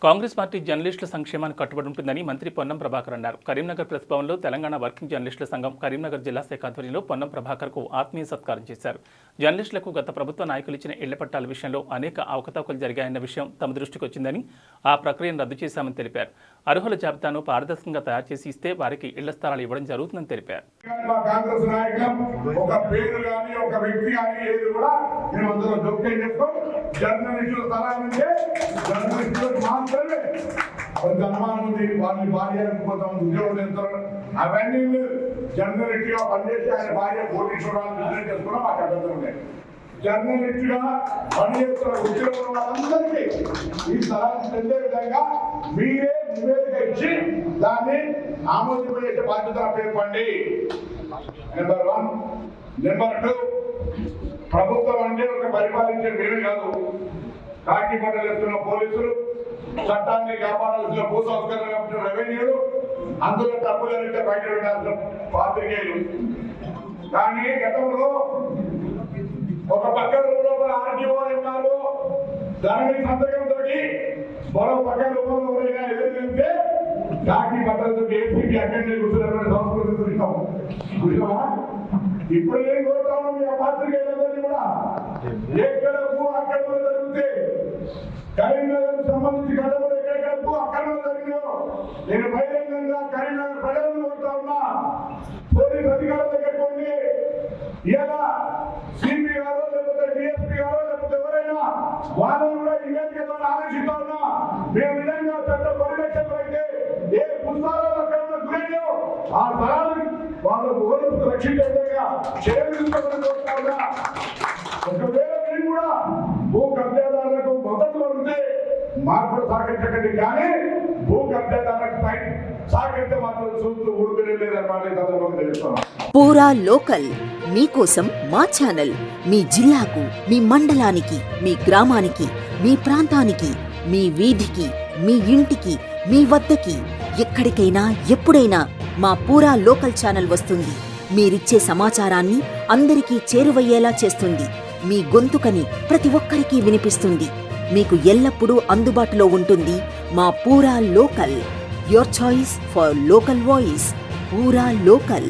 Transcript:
Congress party జర్నలిస్టుల సంక్షేమానికి కట్టుబడి ఉంటుందని మంత్రి పొన్నం ప్రభాకర్ అన్నారు. కరీంనగర్ ప్రెస్ భవన్లో తెలంగాణ వర్కింగ్ జర్నలిస్టుల సంఘం కరీంనగర్ జిల్లా శాఖ ఆధ్వర్యంలో పొన్నం ప్రభాకర్కు ఆత్మీయ సత్కారం చేశారు. జర్నలిస్టులకు గత ప్రభుత్వ నాయకులు ఇచ్చిన ఇళ్ల పట్టాల విషయంలో అనేక అవకతవకలు జరిగాయన్న విషయం తమ దృష్టికి వచ్చిందని, ఆ ప్రక్రియను రద్దు చేశామని తెలిపారు. అర్హుల జాబితాను పారదర్శకంగా తయారు చేసి ఇస్తే వారికి ఇళ్ల స్థలాలు ఇవ్వడం జరుగుతుందని తెలిపారు. కొంత అనుమానం ఉంది, వాళ్ళ భార్య కొంతమంది ఉద్యోగులు చేస్తారు. అవన్నీ జర్నలిస్ట్ గా పనిచేసి ఆయన భార్య కోటీశ్వరాలు బిజినెస్ చేసుకున్నా మాకు అభ్యంతరం ఉన్నాయి. జర్నలిస్ట్ గా పనిచేస్తున్న ఉద్యోగుల వాళ్ళందరికీ ఈ స్థలాన్ని చెందే విధంగా మీరే నివేదిక ఇచ్చి దాన్ని ఆమోదింపజేసే బాధ్యత పేర్కొండి. నెంబర్ 1. నెంబర్ 2, ప్రభుత్వం అంటే ఒక పరిపాలించే మేమే కాదు, కాకి బట్టలు వేస్తున్న పోలీసులు, చట్టాన్ని కాపాడాల్సిన భూ సంస్కరణ రెవెన్యూలు, అందులో తప్పులైతే బయట పెట్టాల్సిన పాత్రికేయులు. కానీ గతంలో ఒక పక్క రూపంలో ఆర్టీఓ ఉన్నారు, దాని సంతకంతో మరో పక్క రూపంలో ఎవరైనా ఎదురుకుంటే కాకి బట్టలతో ఏసీపీ అక్కడే కూర్చున్నటువంటి సంస్కృతి చూసామా. ఇప్పుడు ఏం కోరుతా ఉన్నాం, మీ పాత్రికేయులందరినీ కూడా ఎక్కడకు అక్కడ జరిగితే కరీంనగర్ సంబంధించి గతంలో ఎక్కడెక్కడకు అక్రమాలు జరిగినాయో నేను బహిరంగంగా కరీంనగర్ ప్రజలను కోరుతా ఉన్నా. పోలీస్ అధికారుల దగ్గరికి ఉండి ఇలా సిపి గారో లేకపోతే డిఎస్పీ గారో లేకపోతే ఎవరైనా వాళ్ళని కూడా నివేదిక ద్వారా ఆదేశిస్తా ఉన్నా. మేము విధంగా చట్ట పరిరక్షకులైతే ఏ పుస్తకాలు అక్రమంలో గురైనాయో ఆ స్థలాలను వాళ్ళకు ఓనర్కు రక్షించే విధంగా చేరుకోవాలని కోరుతా ఉన్నా. ఒకవేళ మేము కూడా భూ కబ్జాదారులకు మొదటి వస్తే మాకు కూడా సహకరించకండి, కానీ భూ కబ్జాదారులకు సహకరిస్తే మాత్రం చూస్తూ ఊరుకునే లేదన్నమాట ఈ సందర్భంగా తెలుస్తున్నాం. పూరా లోకల్ మీకోసం మా ఛానల్ మీ జిల్లాకు, మీ మండలానికి, మీ గ్రామానికి, మీ ప్రాంతానికి, మీ వీధికి, మీ ఇంటికి, మీ వద్దకి, ఎక్కడికైనా ఎప్పుడైనా మా పూరా లోకల్ ఛానల్ వస్తుంది. మీరిచ్చే సమాచారాన్ని అందరికీ చేరువయ్యేలా చేస్తుంది. మీ గొంతుకని ప్రతి ఒక్కరికి వినిపిస్తుంది. మీకు ఎల్లప్పుడూ అందుబాటులో ఉంటుంది మా పూరా local. Your choice for local voice. పూరా లోకల్.